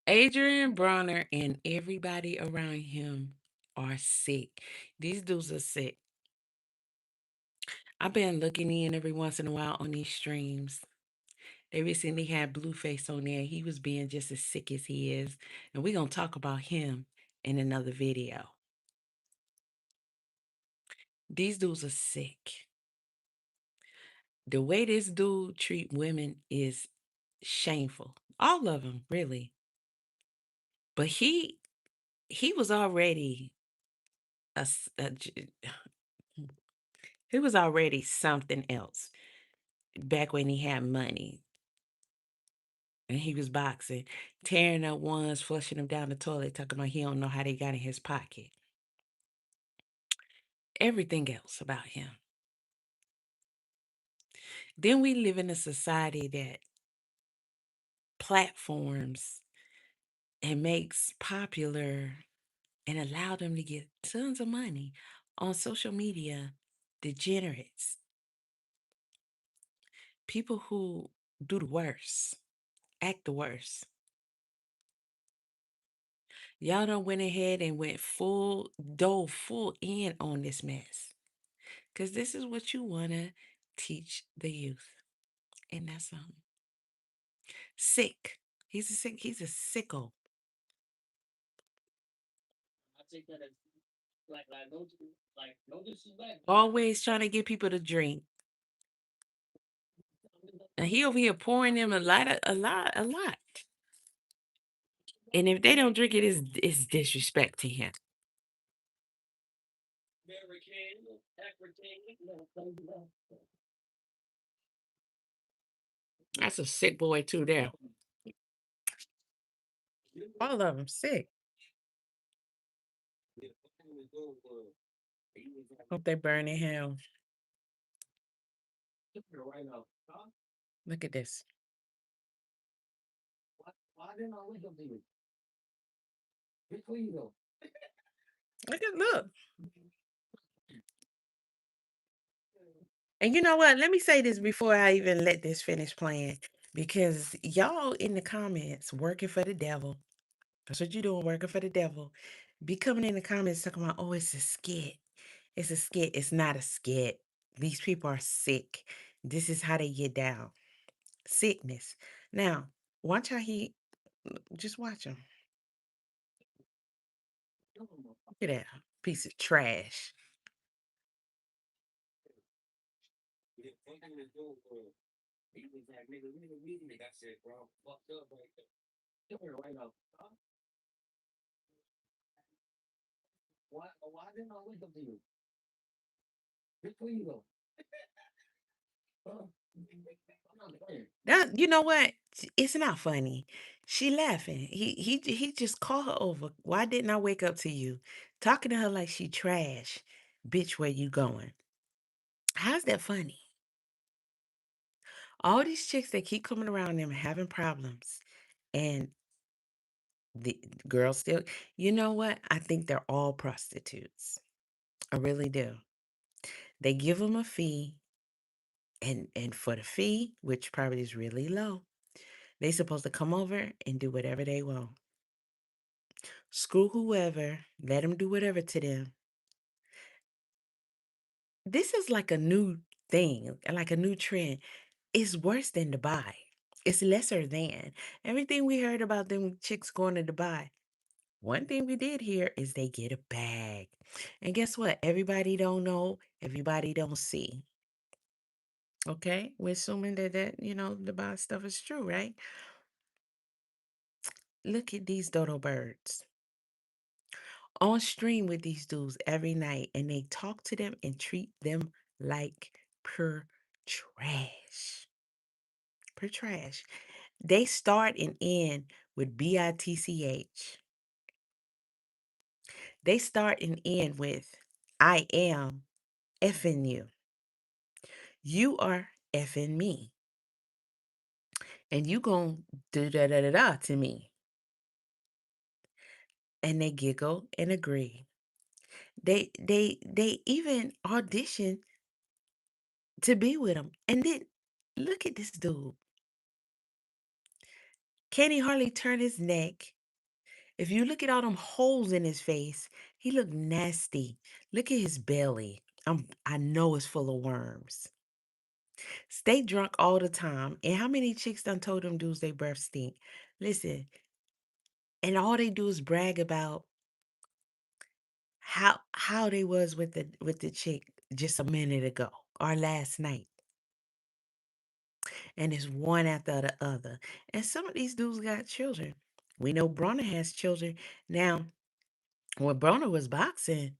Adrien, Broner, and everybody around him are sick. These dudes are sick. I've been looking in every once in a while on these streams. They recently had Blueface on there. He was being just as sick as he is. And we're going to talk about him in another video. These dudes are sick. The way this dude treat women is shameful. All of them, really. But he was already a, he was already something else back when he had money and he was boxing, tearing up ones, flushing them down the toilet, talking about he don't know how they got in his pocket. Everything else about him. Then we live in a society that platforms and makes popular and allow them to get tons of money on social media degenerates, people who do the worst, act the worst. Y'all done went ahead and dove full in on this mess. Because this is what you want to teach the youth. And that's sick. He's a sicko. Always trying to get people to drink. And he over here pouring them a lot. And if they don't drink it, it's disrespect to him. That's a sick boy too there. All of them sick. Hope they burn in hell. Look at this. Look. And you know what? Let me say this before I even let this finish playing. Because y'all in the comments working for the devil. That's what you're doing, working for the devil. Be coming in the comments talking about, oh, it's a skit. It's a skit. It's not a skit. These people are sick. This is how they get down. Sickness. Now, watch how just watch him. Look at that piece of trash. That, you know what? It's not funny. She laughing. He just called her over. Why didn't I wake up to you? Talking to her like she trash. Bitch, where you going? How's that funny? All these chicks that keep coming around them having problems, and the girls still, you know what? I think they're all prostitutes. I really do. They give them a fee, and for the fee, which probably is really low, they supposed to come over and do whatever they want. Screw whoever, let them do whatever to them. This is like a new thing, like a new trend. It's worse than Dubai. It's lesser than. Everything we heard about them chicks going to Dubai. One thing we did hear is they get a bag. And guess what? Everybody don't know, everybody don't see. Okay? We're assuming that Dubai stuff is true, right? Look at these dodo birds on stream with these dudes every night, and they talk to them and treat them like pure trash. Pure trash. They start and end with bitch. They start and end with I am effing you. You are effing me. And you gonna do da da da da to me. And they giggle and agree. They even audition to be with him. And then look at this dude. Can't he hardly turn his neck? If you look at all them holes in his face, he look nasty. Look at his belly. I know it's full of worms. Stay drunk all the time. And how many chicks done told them dudes they breath stink? Listen, and all they do is brag about how they was with the chick just a minute ago or last night. And it's one after the other. And some of these dudes got children. We know Broner has children. Now, when Broner was boxing,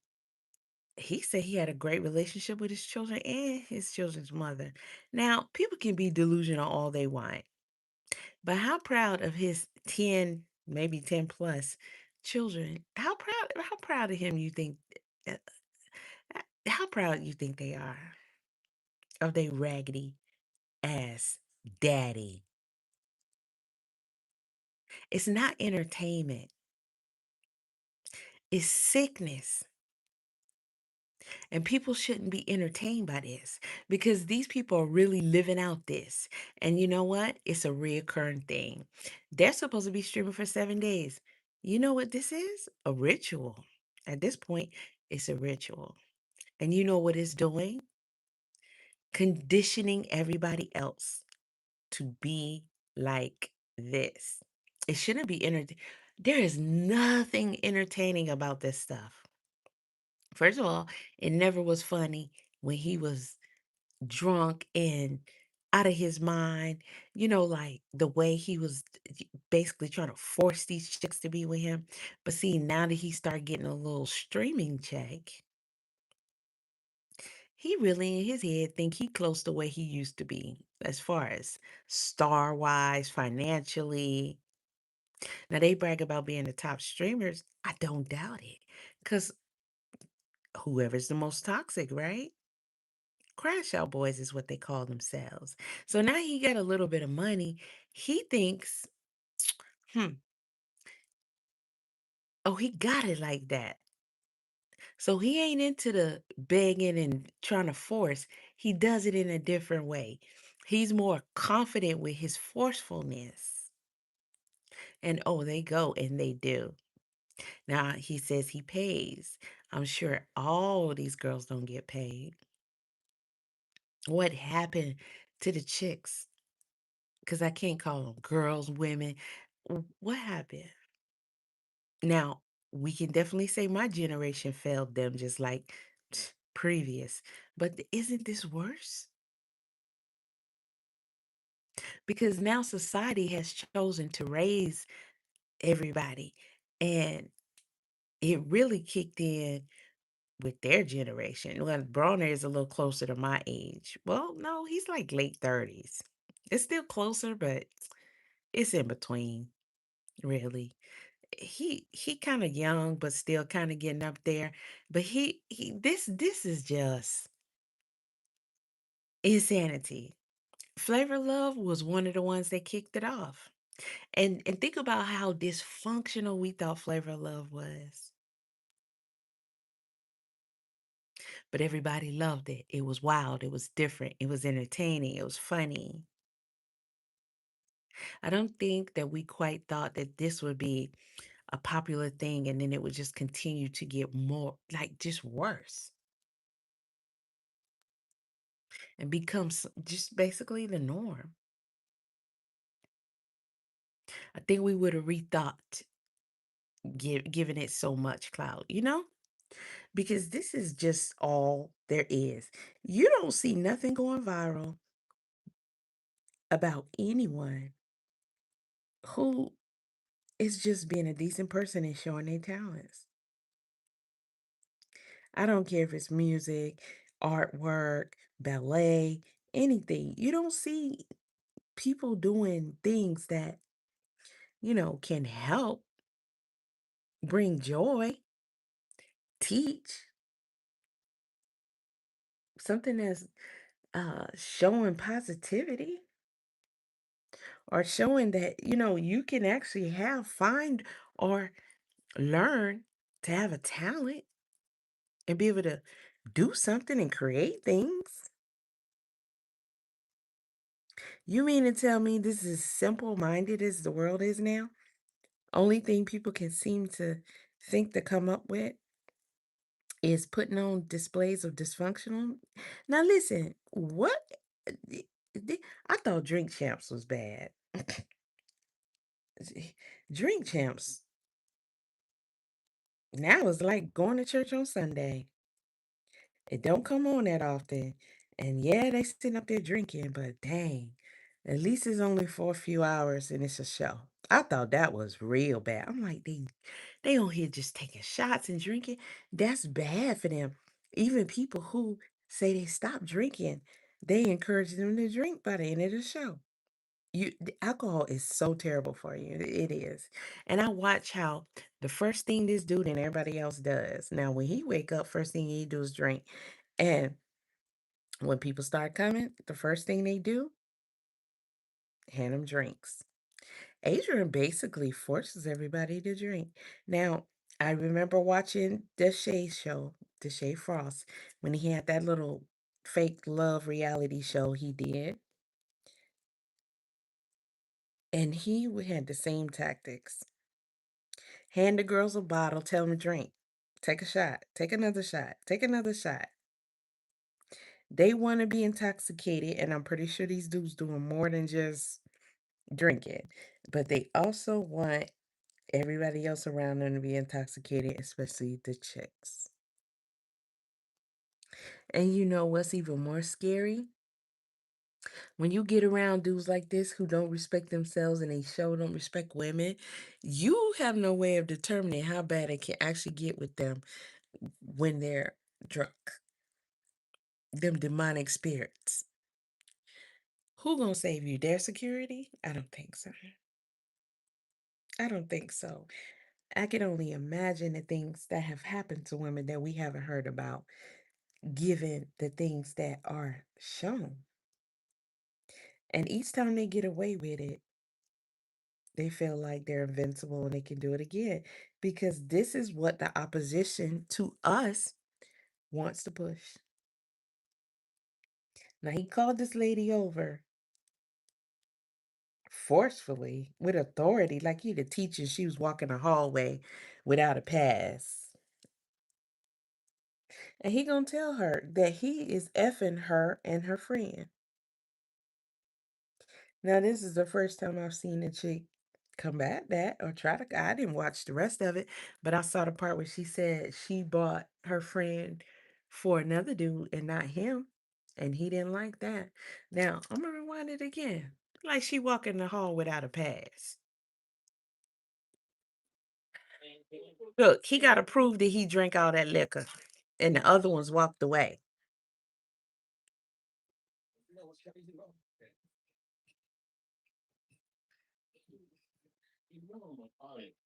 he said he had a great relationship with his children and his children's mother. Now, people can be delusional all they want, but how proud of his 10, maybe 10 plus children? How proud of him you think uh, how proud you think they are of their raggedy ass daddy? It's not entertainment. It's sickness. And people shouldn't be entertained by this because these people are really living out this. And you know what? It's a reoccurring thing. They're supposed to be streaming for 7 days. You know what this is? A ritual. At this point, it's a ritual. And you know what it's doing? Conditioning everybody else to be like this. It shouldn't be entertaining. There is nothing entertaining about this stuff. First of all, it never was funny when he was drunk and out of his mind, like the way he was basically trying to force these chicks to be with him. But see, now that he started getting a little streaming check, he really in his head think he close to where he used to be as far as star wise, financially. Now they brag about being the top streamers. I don't doubt it. Cause whoever's the most toxic, right? Crash out boys is what they call themselves. So now he got a little bit of money. He thinks, hmm, oh, he got it like that. So he ain't into the begging and trying to force. He does it in a different way. He's more confident with his forcefulness. And oh, they go and they do. Now he says he pays. I'm sure all these girls don't get paid. What happened to the chicks? Because I can't call them girls, women. What happened? Now, we can definitely say my generation failed them just like previous. But isn't this worse? Because now society has chosen to raise everybody. And it really kicked in with their generation. Well, Broner is a little closer to my age. Well, no, he's like late 30s. It's still closer, but it's in between, really. He kind of young but still kind of getting up there, but he this is just insanity. Flavor Love was one of the ones that kicked it off. And think about how dysfunctional we thought Flavor Love was, but everybody loved it. It was wild, it was different, it was entertaining, it was funny. I don't think that we quite thought that this would be a popular thing and then it would just continue to get more like just worse and becomes just basically the norm. I think we would have rethought giving it so much clout, Because this is just all there is. You don't see nothing going viral about anyone who is just being a decent person and showing their talents. I don't care if it's music, artwork, ballet, anything. You don't see people doing things that, can help bring joy, teach, something that's showing positivity or showing that you can actually find or learn to have a talent and be able to do something and create things. You mean to tell me this is simple-minded as the world is now? Only thing people can seem to think to come up with is putting on displays of dysfunctional. Now listen, what? th- I thought Drink Champs was bad. Drink Champs now is like going to church on Sunday. It don't come on that often. And yeah, they sitting up there drinking, but dang, at least it's only for a few hours and it's a show. I thought that was real bad. I'm like, they on here just taking shots and drinking. That's bad for them. Even people who say they stopped drinking, they encourage them to drink by the end of the show. The alcohol is so terrible for you. It is. And I watch how the first thing this dude and everybody else does. Now, when he wake up, first thing he do is drink. And when people start coming, the first thing they do, hand them drinks. Adrian basically forces everybody to drink. Now, I remember watching the Shay show, the Shay Frost, when he had that little fake love reality show he did. And had the same tactics. Hand the girls a bottle, tell them to drink. Take a shot, take another shot, take another shot. They want to be intoxicated, and I'm pretty sure these dudes doing more than just drinking. But they also want everybody else around them to be intoxicated, especially the chicks. And you know what's even more scary? When you get around dudes like this who don't respect themselves and they show don't respect women, you have no way of determining how bad it can actually get with them when they're drunk. Them demonic spirits. Who gonna save you? Their security? I don't think so. I don't think so. I can only imagine the things that have happened to women that we haven't heard about, given the things that are shown. And each time they get away with it, they feel like they're invincible and they can do it again. Because this is what the opposition to us wants to push. Now, he called this lady over forcefully with authority, like he the teacher. She was walking the hallway without a pass. And he gonna tell her that he is effing her and her friend. Now, this is the first time I've seen a chick combat that or try to. I didn't watch the rest of it, but I saw the part where she said she bought her friend for another dude and not him, and he didn't like that. Now, I'm gonna rewind it again. Like she walking the hall without a pass. Look, he got to prove that he drank all that liquor, and the other ones walked away.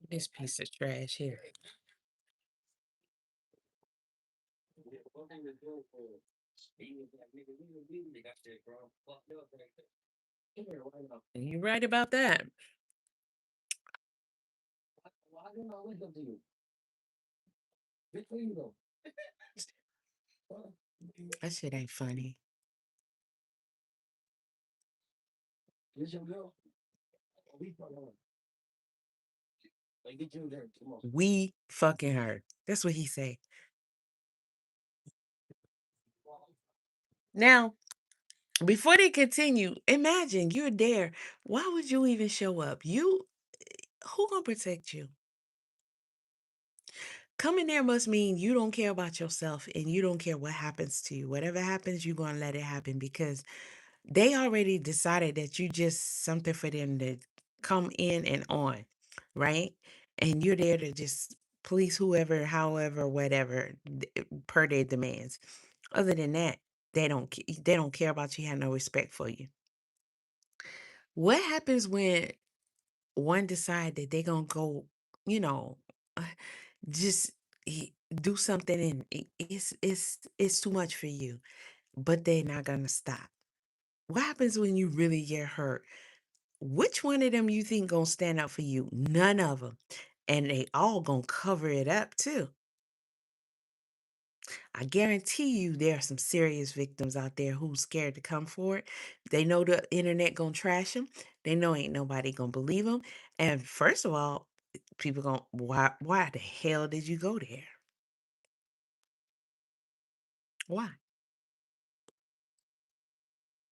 This piece of trash here. You right about that. That shit ain't funny. We fucking her. That's what he say. Now, before they continue, imagine you're there. Why would you even show up? Who gonna protect you? Coming there must mean you don't care about yourself and you don't care what happens to you. Whatever happens, you're gonna let it happen because they already decided that you just something for them to come in and on, right? And you're there to just please whoever, however, whatever, per their demands. Other than that, they don't care about you, have no respect for you. What happens when one decide that they gonna go, you know, uh, just do something and it's too much for you, but they're not gonna stop? What happens when you really get hurt? Which one of them you think gonna stand up for you? None of them. And they all gonna cover it up too. I guarantee you there are some serious victims out there who's scared to come forward. They know the internet gonna trash them. They know ain't nobody gonna believe them. And first of all, people gonna why the hell did you go there? Why?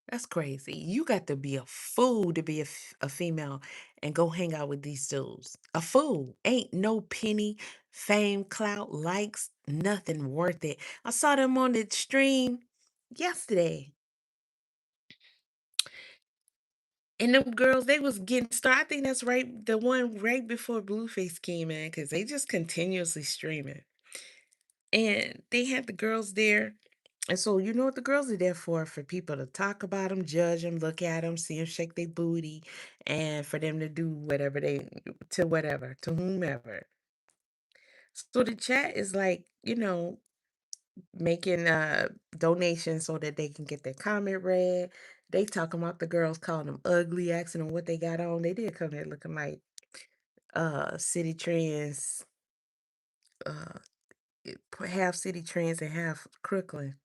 That's crazy. You got to be a fool to be a female and go hang out with these dudes. A fool. Ain't no penny, fame, clout, likes, nothing worth it. I saw them on the stream yesterday. And them girls, they was getting started. I think that's right, the one right before Blueface came in, because they just continuously streaming. And they had the girls there. And so you know what the girls are there for people to talk about them, judge them, look at them, see them shake their booty, and for them to do whatever to whomever. So the chat is like, making donations so that they can get their comment read. They talking about the girls calling them ugly, asking them what they got on. They did come there looking like city trends, uh half city trends and half Crooklyn.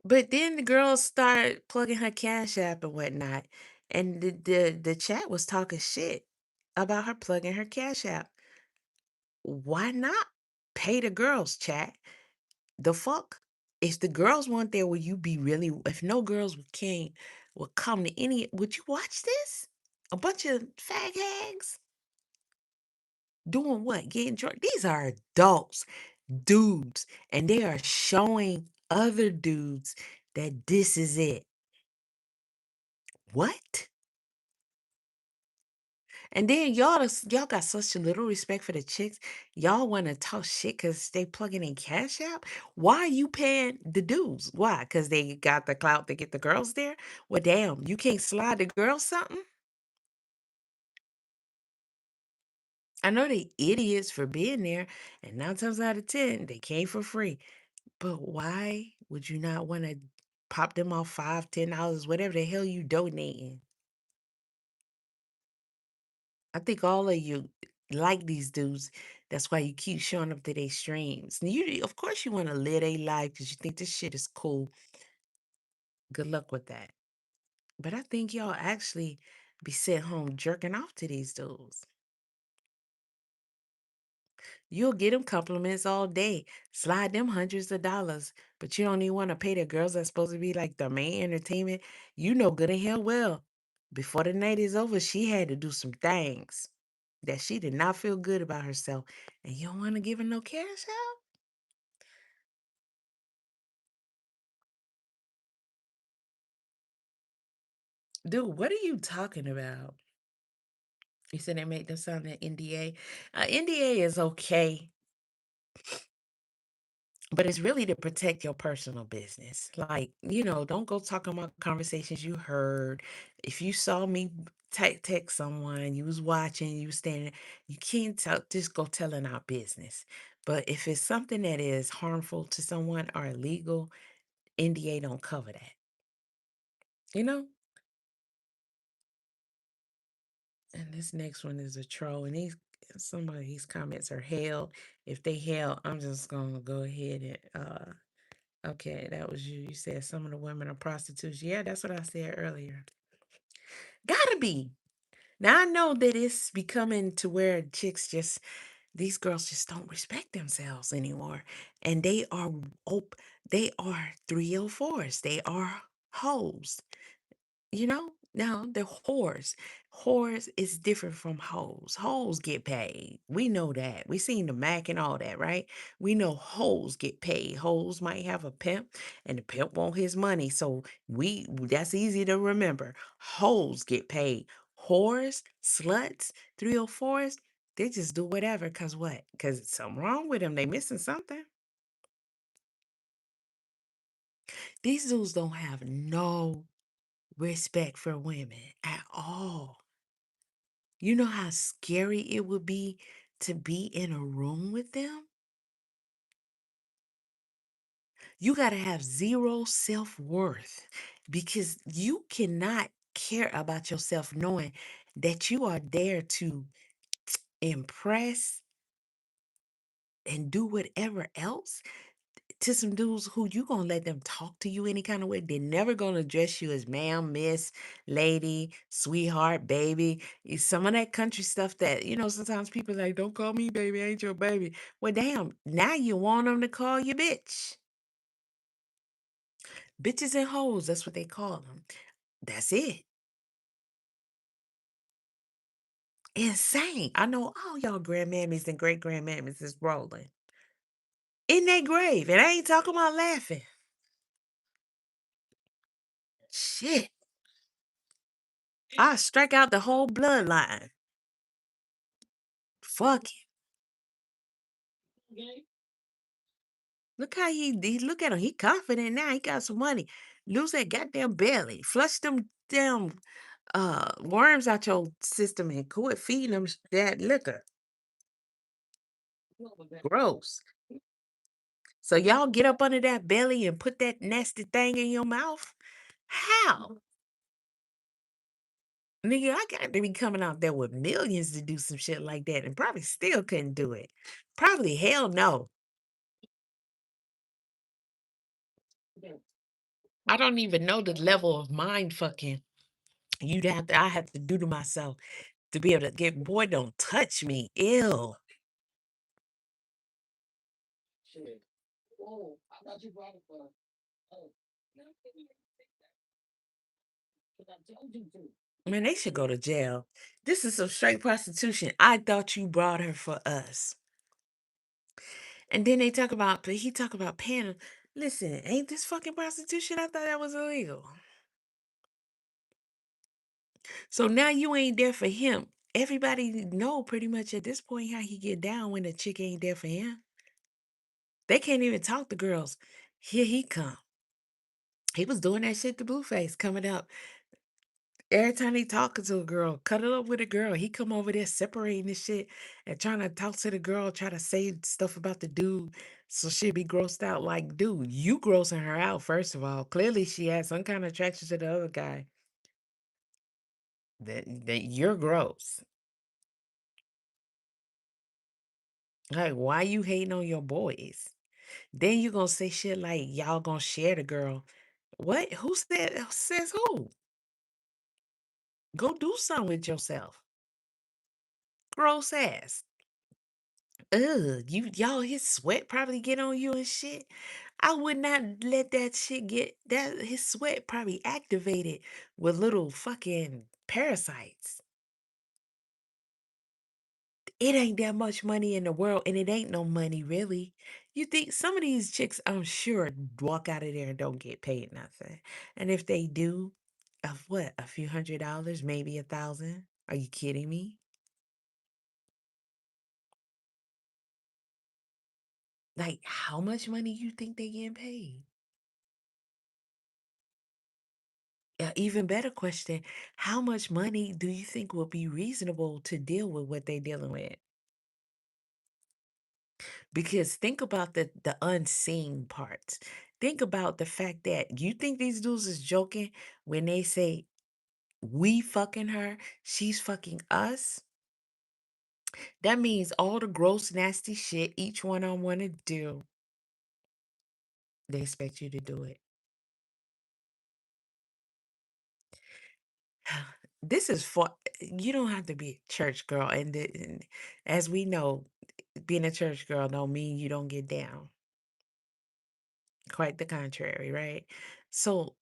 But then the girls start plugging her Cash App and whatnot, and the chat was talking shit about her plugging her Cash App. Why not pay the girls, chat? The fuck? If the girls weren't there, would you be really? If no girls would come to any, would you watch this? A bunch of fag hags doing what? Getting drunk. These are adults, dudes, and they are showing other dudes that this is it. What? And then y'all got such a little respect for the chicks. Y'all want to talk shit because they plugging in Cash App. Why are you paying the dues? Why? Because they got the clout to get the girls there? Well, damn, you can't slide the girls something? I know they idiots for being there, and 9 times out of 10, they came for free. But why would you not want to pop them off $5, $10, whatever the hell you donating? I think all of you like these dudes. That's why you keep showing up to their streams. And of course, you want to live a life because you think this shit is cool. Good luck with that. But I think y'all actually be sitting home jerking off to these dudes. You'll get them compliments all day, slide them hundreds of dollars, but you don't even want to pay the girls that's supposed to be like the main entertainment. You know good and hell well. Before the night is over, she had to do some things that she did not feel good about herself. And you don't want to give her no cash out? Dude, what are you talking about? You said they made them sign an NDA. NDA is okay, but it's really to protect your personal business. Like, don't go talking about conversations you heard. If you saw me text someone, you was watching, you was standing, you can't just go telling our business. But if it's something that is harmful to someone or illegal, NDA don't cover that. You know? And this next one is a troll, and some of these comments are hell. If they hell, I'm just gonna go ahead and okay, that was you. You said some of the women are prostitutes. Yeah, that's what I said earlier. Gotta be. Now I know that it's becoming to where these girls just don't respect themselves anymore. And they are 304s. They are hoes. Now the whores. Whores is different from hoes. Hoes get paid. We know that. We seen the Mac and all that, right? We know hoes get paid. Hoes might have a pimp, and the pimp want his money. So that's easy to remember. Hoes get paid. Whores, sluts, 304s, they just do whatever. Cause what? Cause something wrong with them. They missing something. These dudes don't have no respect for women at all. You know how scary it would be to be in a room with them? You got to have zero self worth because you cannot care about yourself knowing that you are there to impress and do whatever else to some dudes who you gonna let them talk to you any kind of way. They're never gonna address you as ma'am, miss, lady, sweetheart, baby. Some of that country stuff that, sometimes people like, don't call me baby, I ain't your baby. Well, damn, now you want them to call you bitch. Bitches and hoes, that's what they call them. That's it. Insane. I know all y'all grandmammies and great grandmammies is rolling in their grave. And I ain't talking about laughing. Shit. I strike out the whole bloodline. Fuck it. Look how he look at him. He confident now. He got some money. Lose that goddamn belly. Flush them damn worms out your system and quit feeding them that liquor. Gross. So y'all get up under that belly and put that nasty thing in your mouth? How? Nigga, I got to be coming out there with millions to do some shit like that and probably still couldn't do it. Probably hell no. I don't even know the level of mind fucking I have to do to myself to be able to get, boy, don't touch me. Ew. Man, they should go to jail. This is some straight prostitution. I thought you brought her for us. And then he talk about paying. Listen, ain't this fucking prostitution? I thought that was illegal. So now you ain't there for him. Everybody know pretty much at this point how he get down when the chick ain't there for him. They can't even talk to girls. Here he come. He was doing that shit to Blueface coming up. Every time he talking to a girl, cut it up with a girl, he come over there separating this shit and trying to talk to the girl, try to say stuff about the dude, so she'll be grossed out. Like, dude, you grossing her out, first of all. Clearly she has some kind of attraction to the other guy. That you're gross. Like, why you hating on your boys? Then you gonna say shit like y'all gonna share the girl. What? Says who? Go do something with yourself. Gross ass. Ugh, y'all his sweat probably get on you and shit. I would not let that shit get that his sweat probably activated with little fucking parasites. It ain't that much money in the world, and it ain't no money really. You think some of these chicks, I'm sure, walk out of there and don't get paid nothing. And if they do, of what, a few $100, maybe 1,000? Are you kidding me? Like, how much money you think they getting paid? Even better question, how much money do you think will be reasonable to deal with what they dealing with? Because think about the unseen parts. Think about the fact that you think these dudes is joking when they say we fucking her, she's fucking us. That means all the gross, nasty shit each one on want to do, they expect you to do it. This is for you don't have to be a church girl, and as we know, being a church girl don't mean you don't get down. Quite the contrary, right? So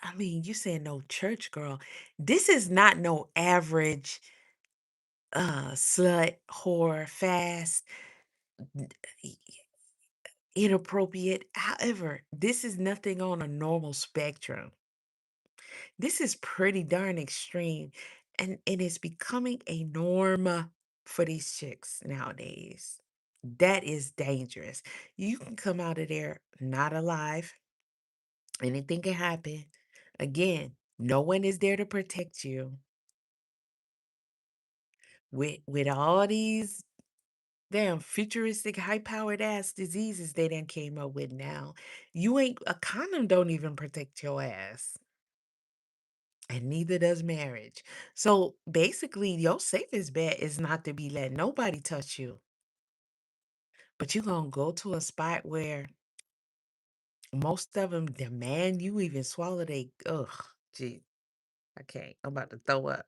I mean, you saying no church girl. This is not no average slut, whore, fast, n- i- inappropriate. However, this is nothing on a normal spectrum. This is pretty darn extreme, and it is becoming a norm for these chicks nowadays. That is dangerous. You can come out of there not alive. Anything can happen. Again, no one is there to protect you. With all these damn futuristic high powered ass diseases they done came up with now, you ain't a condom don't even protect your ass. and neither does marriage. So basically, your safest bet is not to be letting nobody touch you. But you're gonna go to a spot where most of them demand you even swallow they ugh, gee, I can't. I'm about to throw up.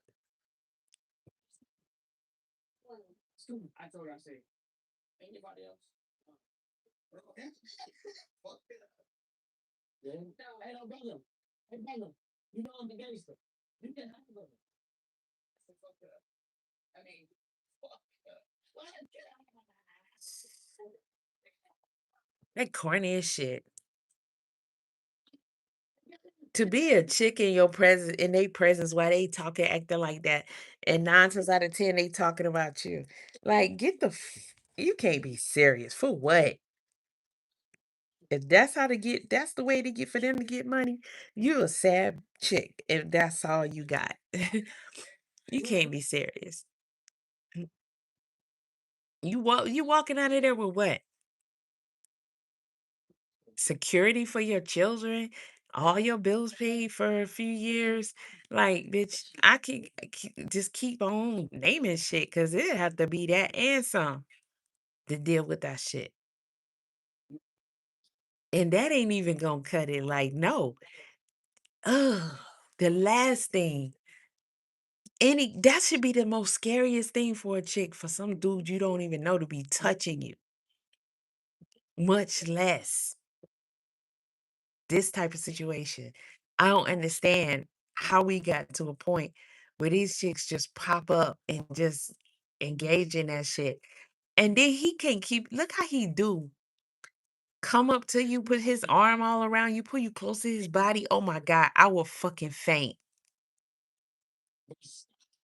That corny as shit. To be a chick in your presence in their presence while they talking, acting like that, and 9 times out of 10 they talking about you. Like, get the you can't be serious. For what? If that's how to get that's the way to get for them to get money, you a sad chick if that's all you got. You can't be serious. You walking out of there with what? Security for your children, all your bills paid for a few years. Like, bitch, I can just keep on naming shit because it have to be that and some to deal with that shit. And that ain't even gonna cut it. Like, no. Ugh. The last thing. Any that should be the most scariest thing for a chick, for some dude you don't even know to be touching you, much less this type of situation. I don't understand how we got to a point where these chicks just pop up and just engage in that shit. And then he can't keep look how he do. Come up to you, put his arm all around you, pull you close to his body. Oh my God, I will fucking faint.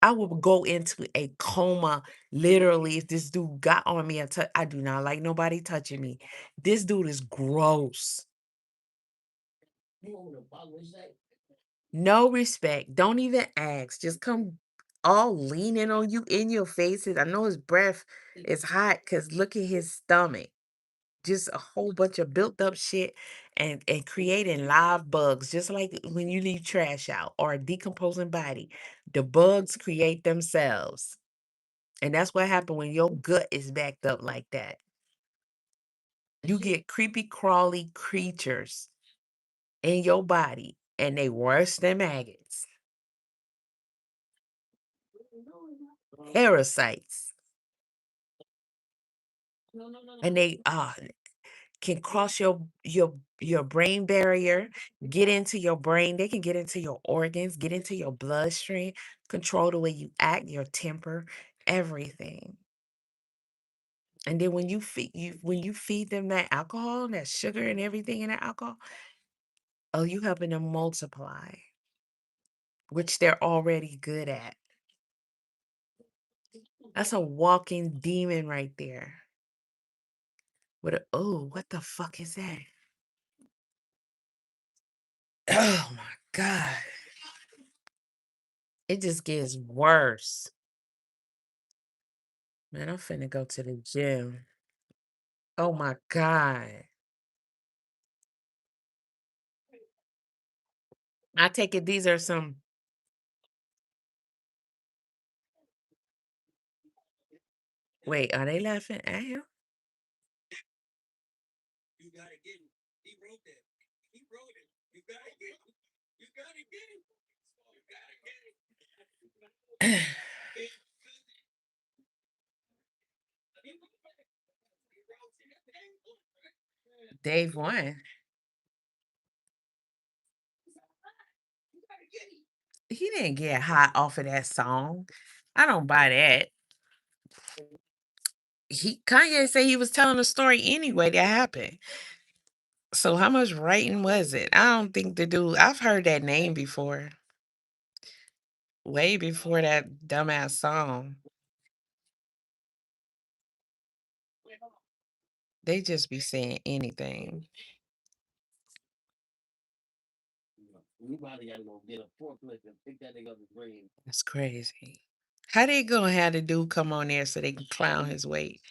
I will go into a coma literally if this dude got on me. I do not like nobody touching me. This dude is gross. No respect. Don't even ask. Just come all leaning on you in your faces. I know his breath is hot because look at his stomach. Just a whole bunch of built up shit and creating live bugs, just like when you leave trash out or a decomposing body. The bugs create themselves. And that's what happened when your gut is backed up like that. You get creepy crawly creatures in your body and they worse than maggots. Parasites. And they can cross your brain barrier, get into your brain. They can get into your organs, get into your bloodstream, control the way you act, your temper, everything. And then when you feed them that alcohol, that sugar and everything in that alcohol, oh, you helping them multiply, which they're already good at. That's a walking demon right there. Oh, what the fuck is that? Oh my God. It just gets worse. Man, I'm finna go to the gym. Oh my God. I take it these are some wait, are they laughing at him? Dave won. He didn't get hot off of that song. I don't buy that. Kanye said he was telling a story anyway that happened. So how much writing was it? I don't think the dude I've heard that name before. Way before that dumbass song. They just be saying anything. That's crazy. How they gonna have the dude come on there so they can clown his weight?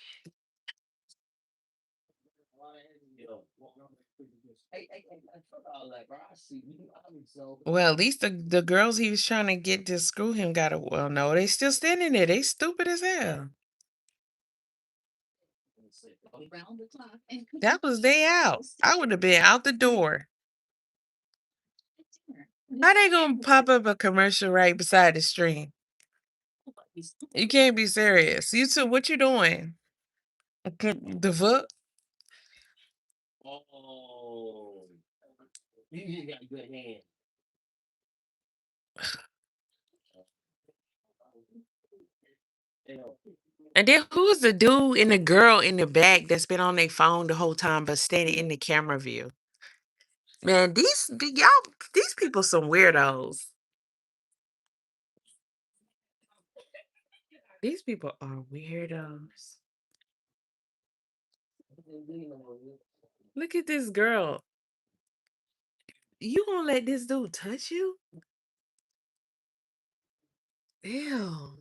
Well, at least the girls he was trying to get to screw him got a well, no, they still standing there. They stupid as hell. That was they out. I would have been out the door. How they gonna pop up a commercial right beside the stream? You can't be serious. You two, what you doing? The fuck? And then who's the dude and the girl in the back that's been on their phone the whole time but standing in the camera view? Man, these people some weirdos. These people are weirdos. Look at this girl. You gonna let this dude touch you? Ew.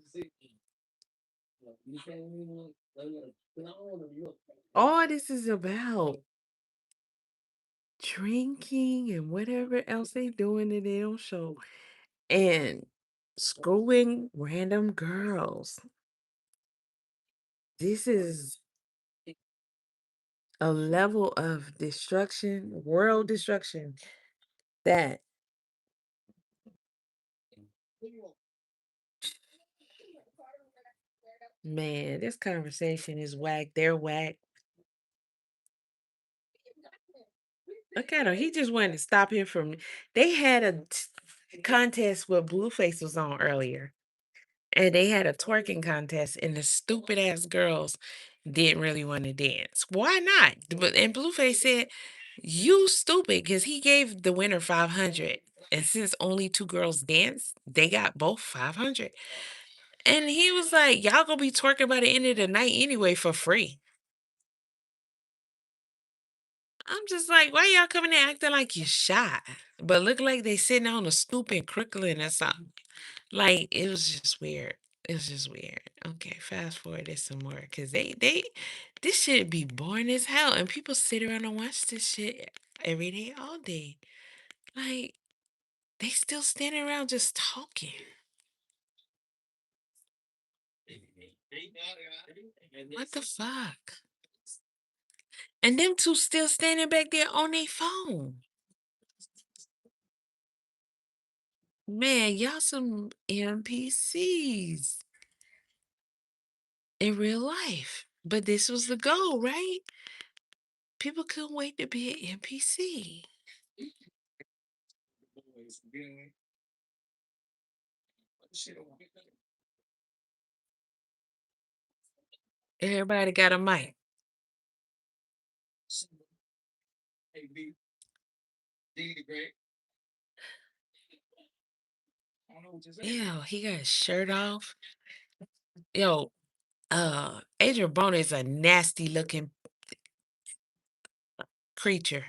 All this is about drinking and whatever else they doing that they don't show. And screwing random girls. This is a level of destruction, world destruction that man, this conversation is whack. They're whack. Look at him. He just wanted to stop him from. They had a contest where Blueface was on earlier, and they had a twerking contest, and the stupid ass girls didn't really want to dance. Why not? But and Blueface said, "You stupid," because he gave the winner 500, and since only two girls danced, they got both 500. And he was like, "Y'all gonna be twerking by the end of the night anyway for free." I'm just like, why y'all coming in acting like you shy? But look like they sitting on a stoop and crickling or something. Like it was just weird. It was just weird. Okay, fast forward this some more. Cause they this shit be boring as hell. And people sit around and watch this shit every day, all day. Like they still standing around just talking. What the fuck? And them two still standing back there on their phone. Man, y'all some NPCs in real life. But this was the goal, right? People couldn't wait to be an NPC. Everybody got a mic. Ew, he got his shirt off. Yo, Adrien Broner is a nasty looking creature.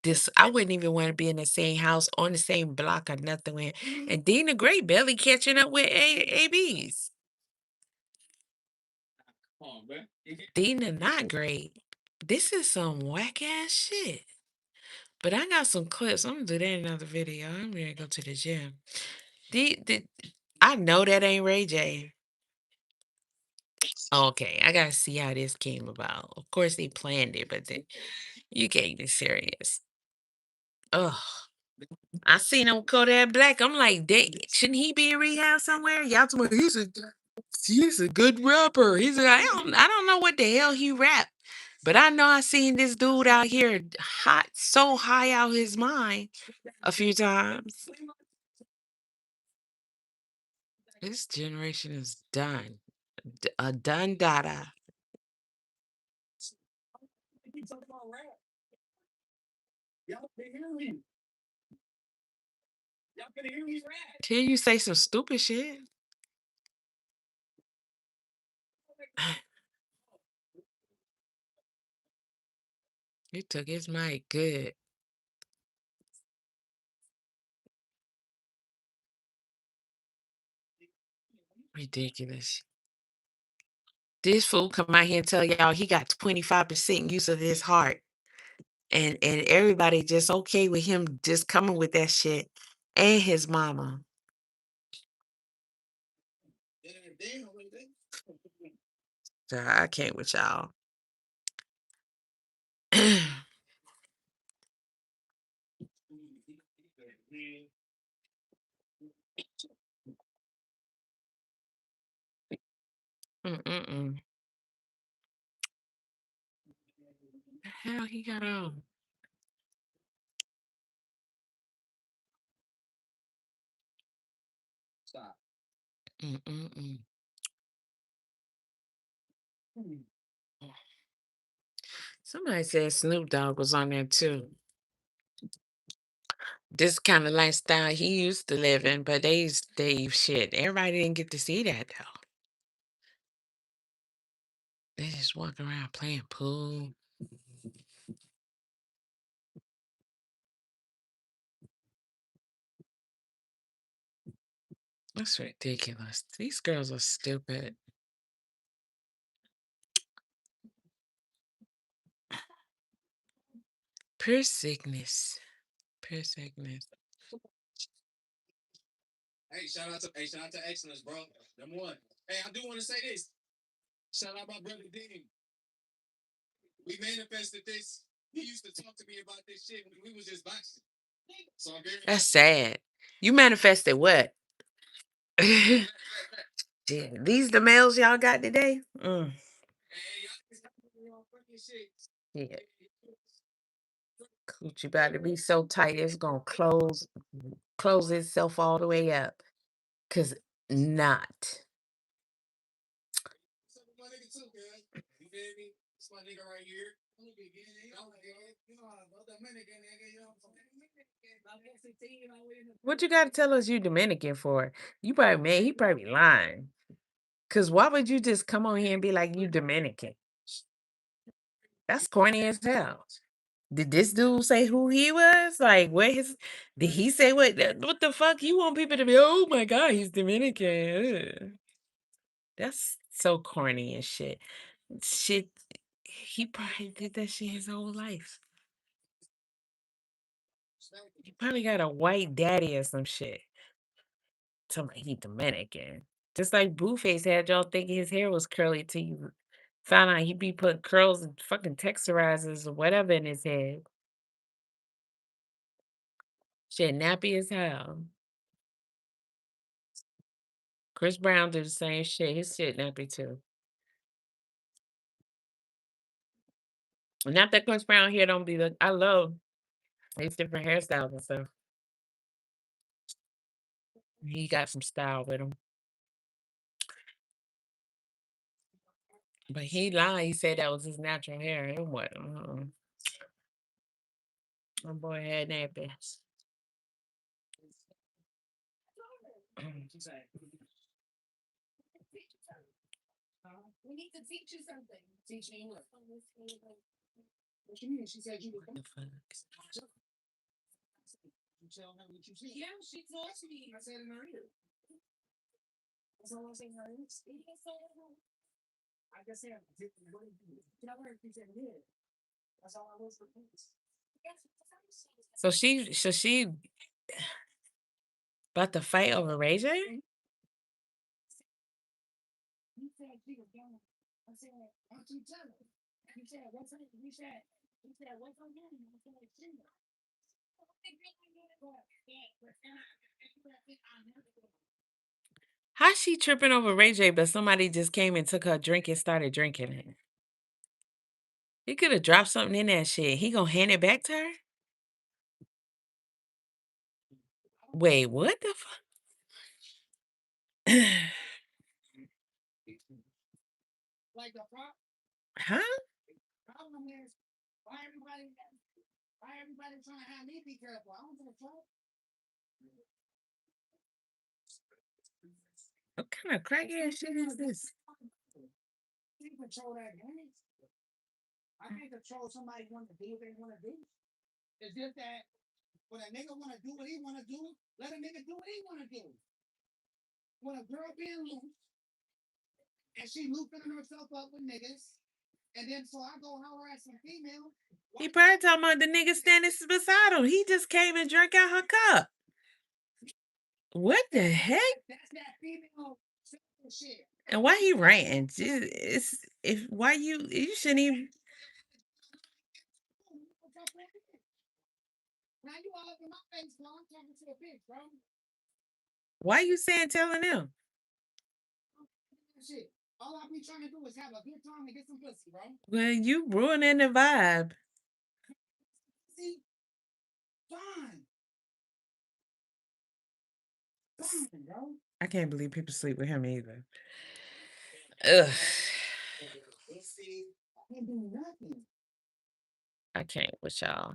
This I wouldn't even want to be in the same house on the same block or nothing with. And Dina Gray barely catching up with ABs. Dina not great. This is some whack ass shit. But I got some clips. I'm gonna do that in another video. I'm gonna go to the gym. I know that ain't Ray J. Okay, I gotta see how this came about. Of course they planned it, but then you can't be serious. Ugh. I seen him Kodak Black. I'm like, shouldn't he be in rehab somewhere? Y'all told me he's a good rapper. I don't know what the hell he rap. But I know I seen this dude out here hot, so high out his mind a few times. This generation is done. A done dada. Till you say some stupid shit. You took his mic good. Ridiculous. This fool come out here and tell y'all he got 25% use of his heart. And everybody just okay with him just coming with that shit, and his mama. So I can't with y'all. Mm-mm-mm. The hell he got on? Mm-mm-mm. Somebody said Snoop Dogg was on there too. This kind of lifestyle he used to live in, but they shit. Everybody didn't get to see that though. They just walk around playing pool. That's ridiculous. These girls are stupid. Pure sickness. Pure sickness. That's sad. You manifested what? Yeah, these the males y'all got today? Yeah. Coochie about to be so tight it's gonna close itself all the way up. Cause not. What you gotta tell us you Dominican for? You probably man, he probably lying. Cause why would you just come on here and be like you Dominican? That's corny as hell. Did this dude say who he was? Like, did he say what the fuck? You want people to be, oh my God, he's Dominican. Ugh. That's so corny and shit. Shit, he probably did that shit his whole life. He probably got a white daddy or some shit. Somebody he Dominican. Just like Blueface had y'all thinking his hair was curly till you found out he be putting curls and fucking texturizers or whatever in his head. Shit nappy as hell. Chris Brown did the same shit. His shit nappy too. Not that Chris Brown hair don't be the I love his different hairstyles and stuff. He got some style with him. But he lied. He said that was his natural hair. It wasn't. My boy had nappy. The fuck? So she about to fight over Ray J? How's she tripping over Ray J, but somebody just came and took her drink and started drinking it? He could have dropped something in that shit. He gonna hand it back to her? Wait, what the fuck? Huh? What kind of crackhead shit is this? He probably talking about the nigga standing beside him. He just came and drank out her cup. What the heck? And why he ranting? It's if why you shouldn't even. Why you saying telling him? Well, you ruining the vibe. I can't believe people sleep with him either. Ugh. I can't with y'all.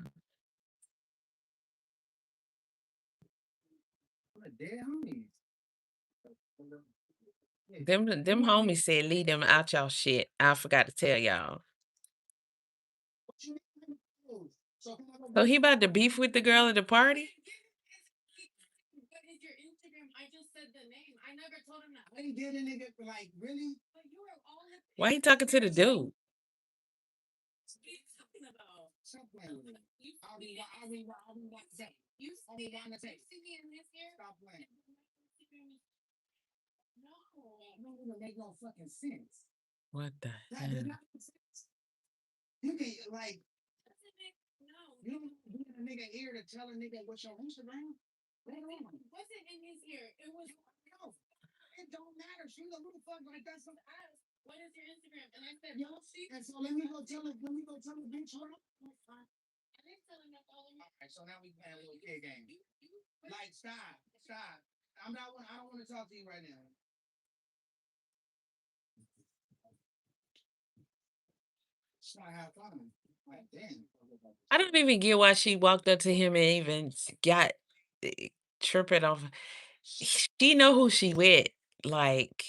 Them homies said leave them out y'all shit. I forgot to tell y'all. So he about to beef with the girl at the party? Why he talking to the dude? What the hell? I don't even get why she walked up to him and even got eh, tripping off. She know who she with. Like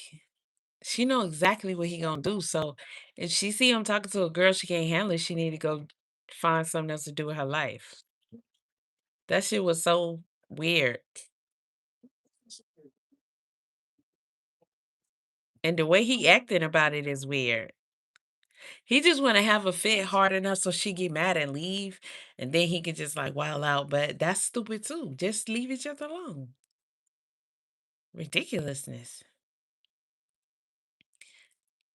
she know exactly what he gonna do. So if she see him talking to a girl she can't handle it, she need to go find something else to do with her life. That shit was so weird. And the way he acting about it is weird. He just want to have a fit hard enough so she get mad and leave, and then he can just like wild out. But that's stupid too. Just leave each other alone. Ridiculousness.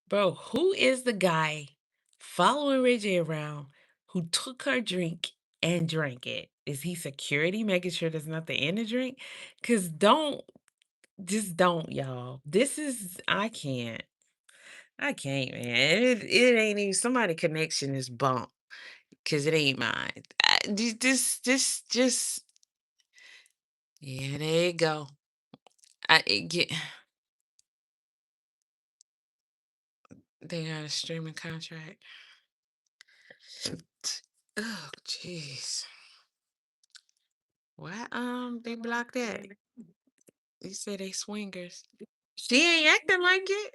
Bro, who is the guy following Reggie around who took her drink and drank it? Is he security making sure there's nothing in the drink? Cause just don't, y'all. This is I can't. I can't, man. It ain't even somebody connection is bump because it ain't mine. Just yeah, there you go. Get they got a streaming contract. Oh, jeez. Why they blocked that? You say they swingers. She ain't acting like it.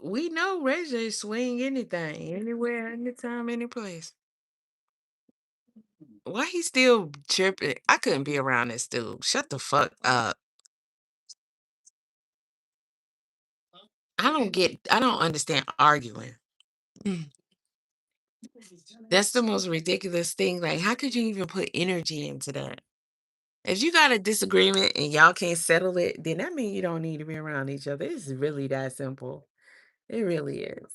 We know Ray J swing anything, anywhere, anytime, any place. Why he still tripping? I couldn't be around this dude. Shut the fuck up. I don't understand arguing. Mm. That's the most ridiculous thing. Like, how could you even put energy into that? If you got a disagreement and y'all can't settle it, then that means you don't need to be around each other. It's really that simple. It really is.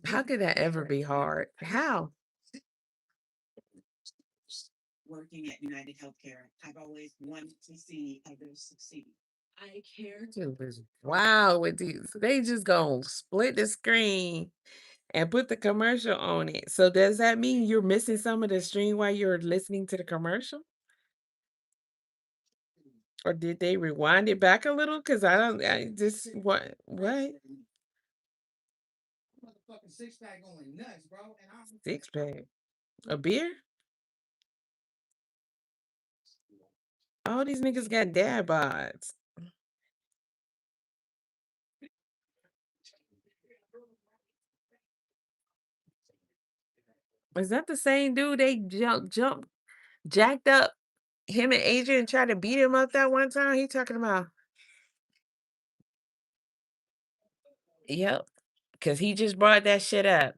How could that ever be hard? How? YouTube is wow with these. They just gonna split the screen and put the commercial on it. So does that mean you're missing some of the stream while you're listening to the commercial? Or did they rewind it back a little? Because I don't I just what? Six pack. A beer? All these niggas got dad bods. Is that the same dude they jacked up him and Adrian tried to beat him up that one time? He talking about, yep. because he just brought that shit up.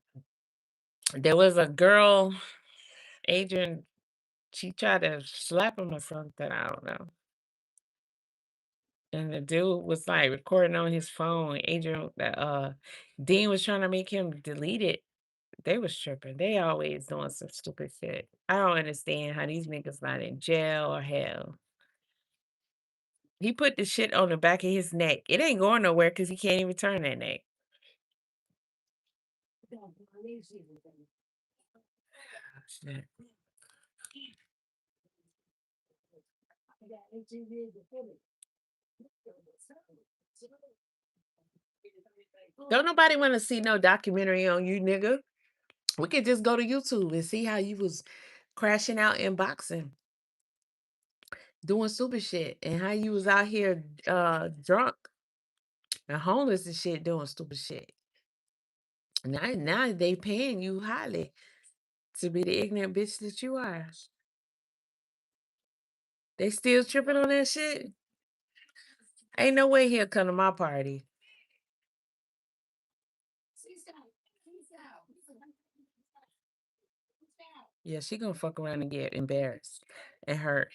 There was a girl, Adrian, she tried to slap him or something, I don't know. And the dude was like recording on his phone. Adrian, Dean was trying to make him delete it. They was tripping. They always doing some stupid shit. I don't understand how these niggas not in jail or hell. He put the shit on the back of his neck. It ain't going nowhere because he can't even turn that neck. Shit. Don't nobody want to see no documentary on you, nigga. We could just go to YouTube and see how you was crashing out in boxing, doing stupid shit, and how you was out here drunk and homeless and shit doing stupid shit. Now they paying you highly to be the ignorant bitch that you are. They still tripping on that shit. Ain't no way he'll come to my party. Yeah, she gonna fuck around and get embarrassed and hurt.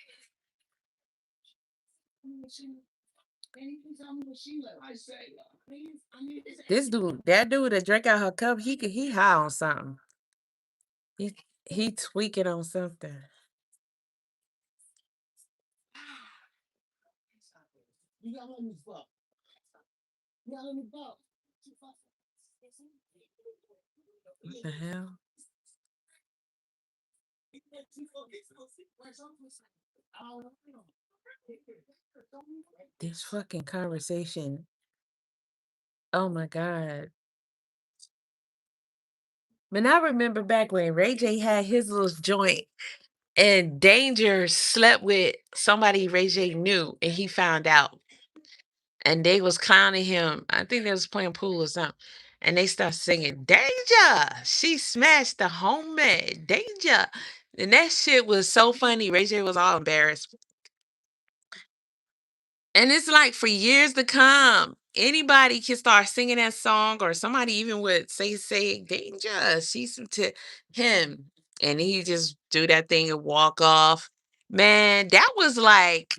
This dude, that dude that drank out her cup, he high on something. He he tweaking on something. What the hell? This fucking conversation. Oh my God. Man, I remember back when Ray J had his little joint and Danger slept with somebody Ray J knew and he found out. And they was clowning him. I think they was playing pool or something. And they start singing, Danger! She smashed the homie. Danger. And that shit was so funny. Ray J was all embarrassed. And it's like for years to come, anybody can start singing that song, or somebody even would say Danger. She's to him. And he just do that thing and walk off. Man, that was like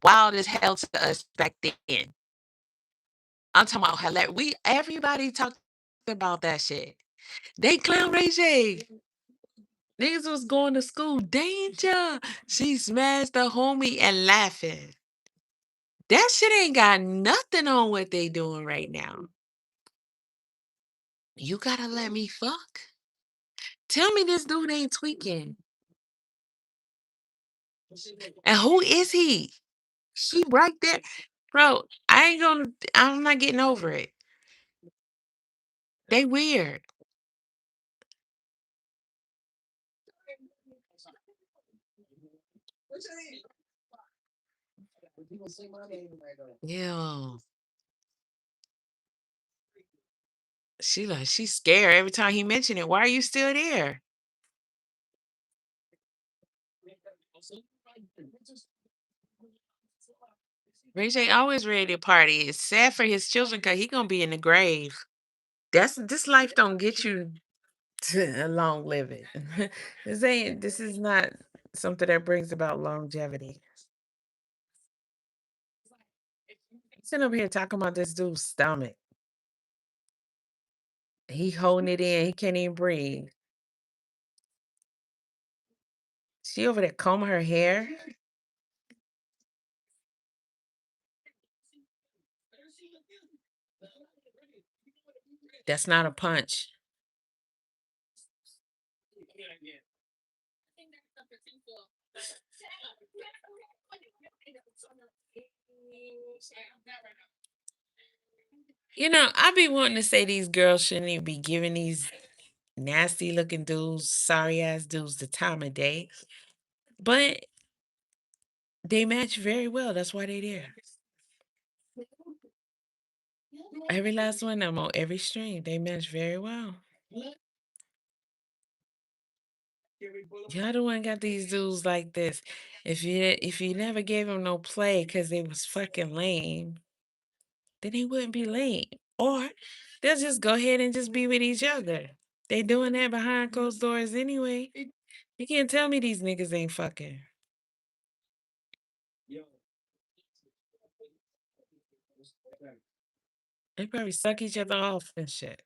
wild as hell to us back then. I'm talking about hilarious. Everybody talked about that shit. They clown Ray J. Niggas was going to school. Danger. She smashed the homie and laughing. That shit ain't got nothing on what they doing right now. You gotta let me fuck. Tell me this dude ain't tweaking. And who is he? She right there. Bro, I'm not getting over it. They weird. Yeah. She's scared every time he mention it. Why are you still there? Ray J always ready to party. It's sad for his children because he gonna be in the grave. This life don't get you to a long living. This is not something that brings about longevity. Sitting over here talking about this dude's stomach. He holding it in. He can't even breathe. She over there combing her hair. That's not a punch. I be wanting to say these girls shouldn't even be giving these nasty looking dudes, sorry ass dudes the time of day. But they match very well. That's why they there. Every last one of them on every stream. They match very well. Y'all the one got these dudes like this. If you never gave them no play because they was fucking lame, then they wouldn't be lame. Or they'll just go ahead and just be with each other. They doing that behind closed doors anyway. You can't tell me these niggas ain't fucking. They probably suck each other off and shit.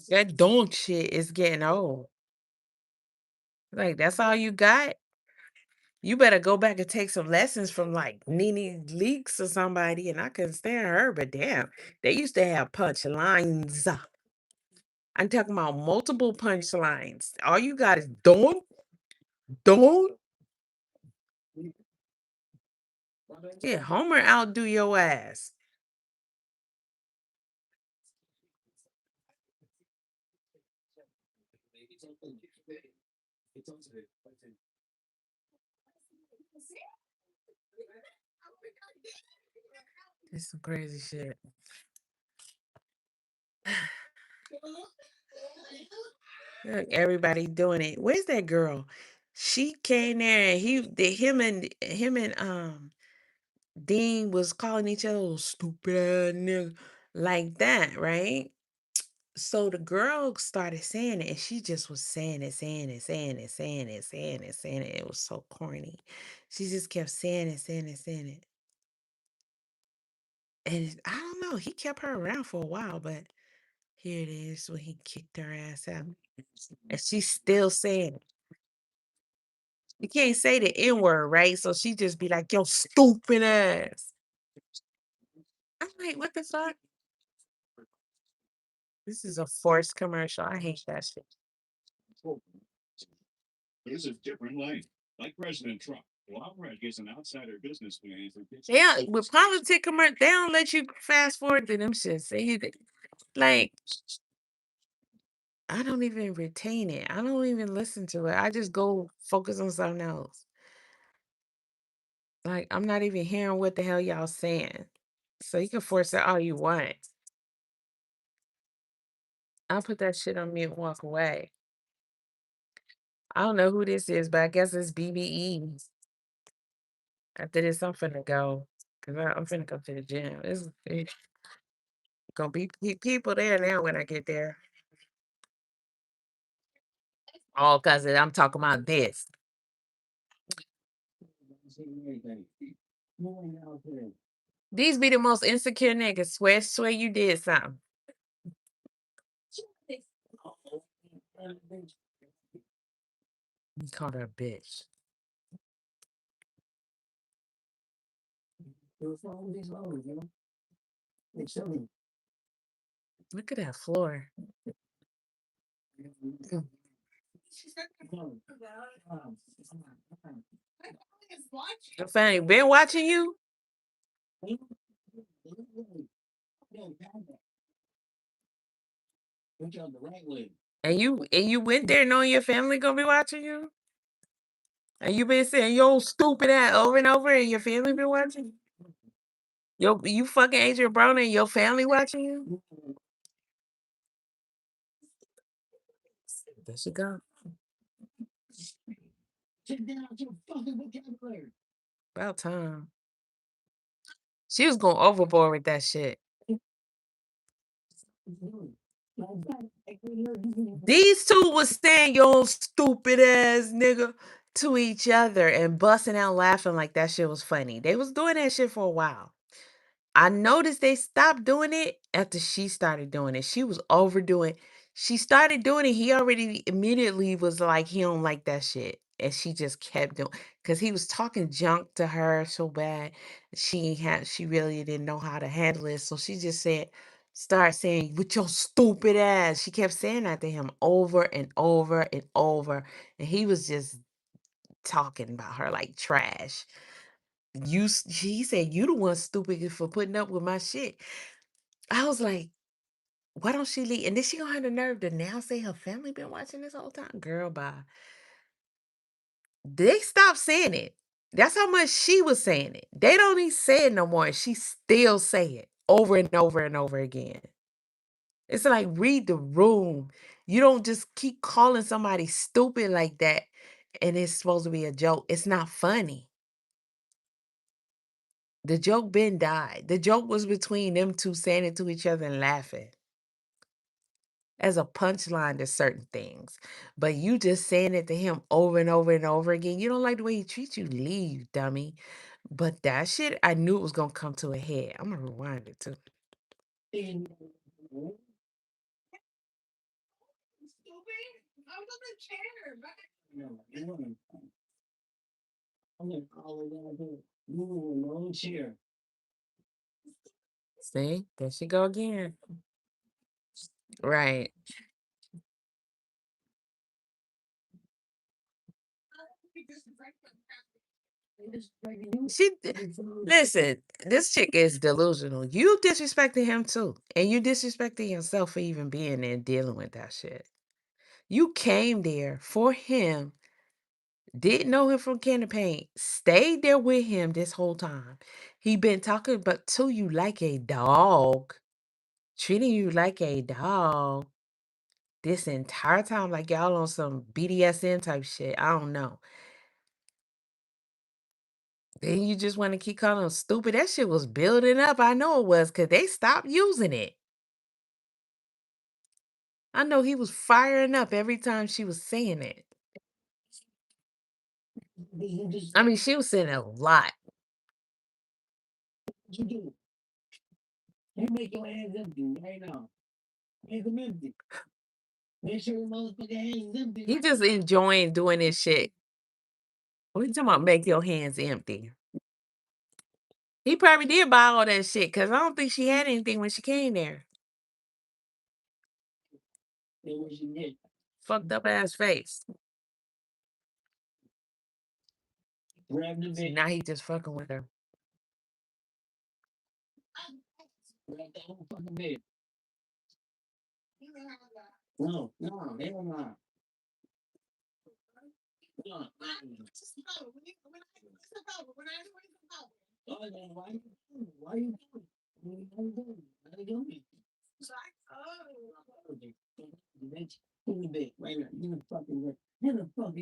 That don't shit is getting old. Like, that's all you got? You better go back and take some lessons from like Nene Leaks or somebody, and I couldn't stand her, but damn, they used to have punchlines. I'm talking about multiple punchlines. All you got is don't. Yeah, Homer outdo your ass. It's some crazy shit. Look, everybody doing it. Where's that girl? She came there and him and Dean was calling each other "little stupid ass nigga" like that, right? So the girl started saying it, and she just was saying it, saying it, saying it, saying it, saying it, saying it. It was so corny. She just kept saying it, saying it, saying it. And I don't know, he kept her around for a while, but here it is when he kicked her ass out. And she's still saying it. You can't say the N word, right? So she just be like, yo, stupid ass. I'm like, what the fuck? This is a forced commercial. I hate that shit. Yeah, with politic commercial, they don't let you fast forward to them shits. Like, I don't even retain it. I don't even listen to it. I just go focus on something else. Like, I'm not even hearing what the hell y'all saying. So you can force it all you want. I'll put that shit on mute and walk away. I don't know who this is, but I guess it's BBE. After this, I'm finna go. Because I'm finna go to the gym. It's gonna be people there now when I get there. All because I'm talking about this. These be the most insecure niggas. Swear you did something. You called her a bitch. Look at that floor. Mm. Your family been watching you? And you went there knowing your family gonna be watching you? And you been saying yo stupid ass over and over and your family been watching? Yo, you fucking Adrien Broner and your family watching you? There she go. About time. She was going overboard with that shit. These two was saying yo stupid ass nigga to each other and busting out laughing like that shit was funny. They was doing that shit for a while. I noticed they stopped doing it after she started doing it. She was overdoing. She started doing it. He already immediately was like he don't like that shit, and she just kept doing because he was talking junk to her so bad. She really didn't know how to handle it, so she just start saying with your stupid ass. She kept saying that to him over and over and over, and he was just talking about her like trash. He said, "You the one stupid for putting up with my shit." I was like, "Why don't she leave?" And then she gonna have the nerve to now say her family been watching this whole time. Girl, bye. They stopped saying it. That's how much she was saying it. They don't even say it no more. And she still say it over and over and over again. It's like read the room. You don't just keep calling somebody stupid like that, and it's supposed to be a joke. It's not funny. The joke been died. The joke was between them two saying it to each other and laughing as a punchline to certain things. But you just saying it to him over and over and over again. You don't like the way he treats you, leave, dummy. But that shit, I knew it was gonna come to a head. I'm gonna rewind it too. See, there she go again. Right. She listen, this chick is delusional. You disrespected him too. And you disrespected yourself for even being there and dealing with that shit. You came there for him, didn't know him from can of paint, stayed there with him this whole time. He been talking about to you like a dog, treating you like a dog this entire time, like y'all on some BDSM type shit. I don't know. Then you just want to keep calling him stupid. That shit was building up. I know it was because they stopped using it. I know he was firing up every time she was saying it. I mean, she was saying it a lot. He just enjoying doing this shit. What you talking about? Make your hands empty. He probably did buy all that shit because I don't think she had anything when she came there. Fucked up ass face. Now he just fucking with her.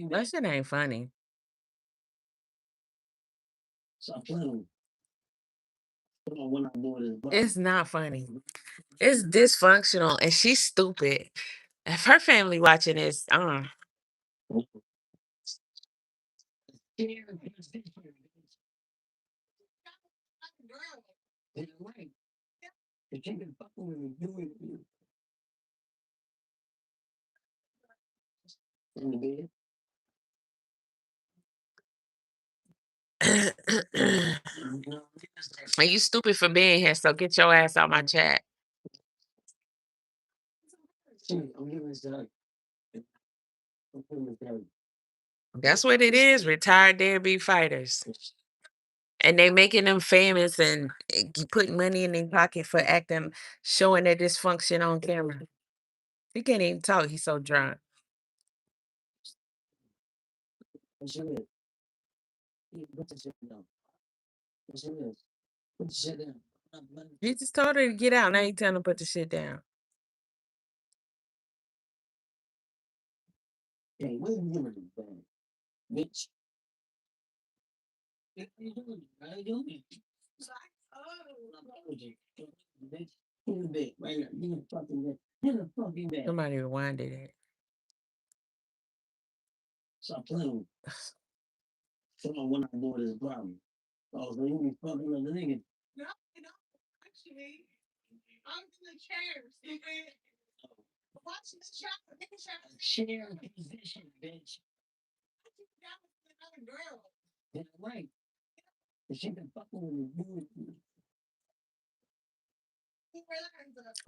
That shit ain't funny. It's not funny. It's dysfunctional and she's stupid. If her family watching this, Are you stupid for being here? So get your ass out my chat. That's what it is. Retired deadbeat fighters. And they making them famous and putting money in their pocket for acting, showing their dysfunction on camera. He can't even talk. He's so drunk. You just told her to get out. Now you telling her to put the shit down. Somebody rewinded it.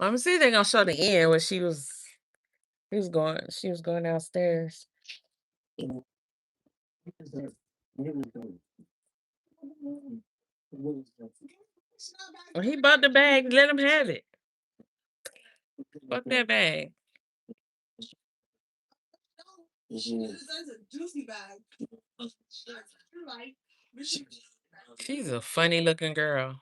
I'm gonna see if they're gonna show the end where she was going downstairs. Well, he bought the bag, let him have it. Fuck that bag. She's a funny looking girl.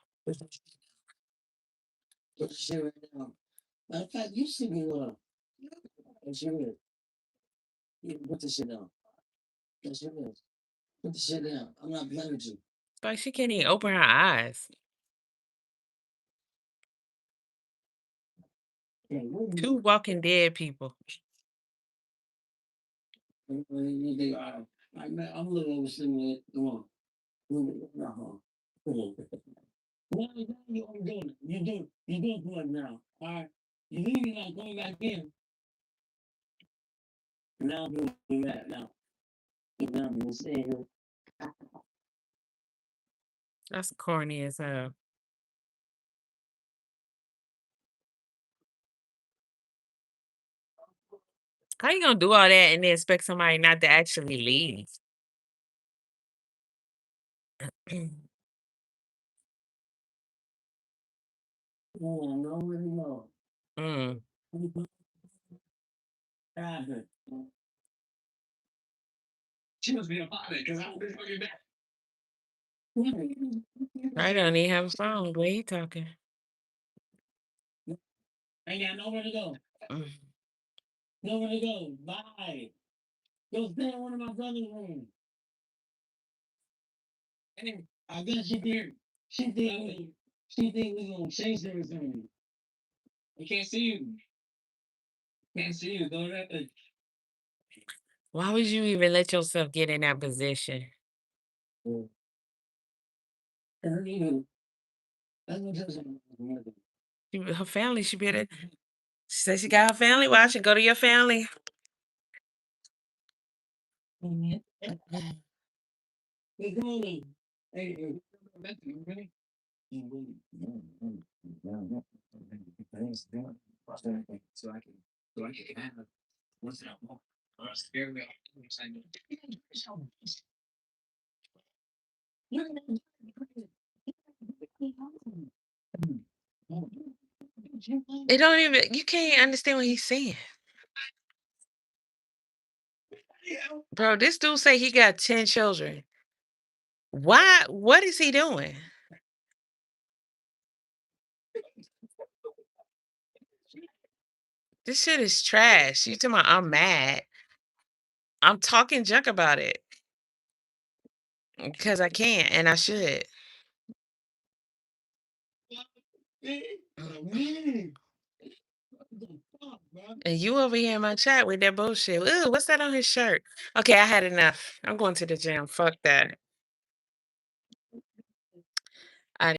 Like she can't even open her eyes. Two Walking Dead people. That's corny as hell. How you gonna do all that and then expect somebody not to actually leave? Mm. I don't even have a phone. The way he talking. Mm. Why would you even let yourself get in that position? Her family should be there. She said she got her family watching. Go to your family. It don't even. You can't understand what he's saying, bro. This dude say he got 10 children. Why? What is he doing? This shit is trash. You talking about I'm mad? I'm talking junk about it because I can and I should. And you over here in my chat with that bullshit. Ooh, what's that on his shirt? Okay, I had enough. I'm going to the gym. Fuck that.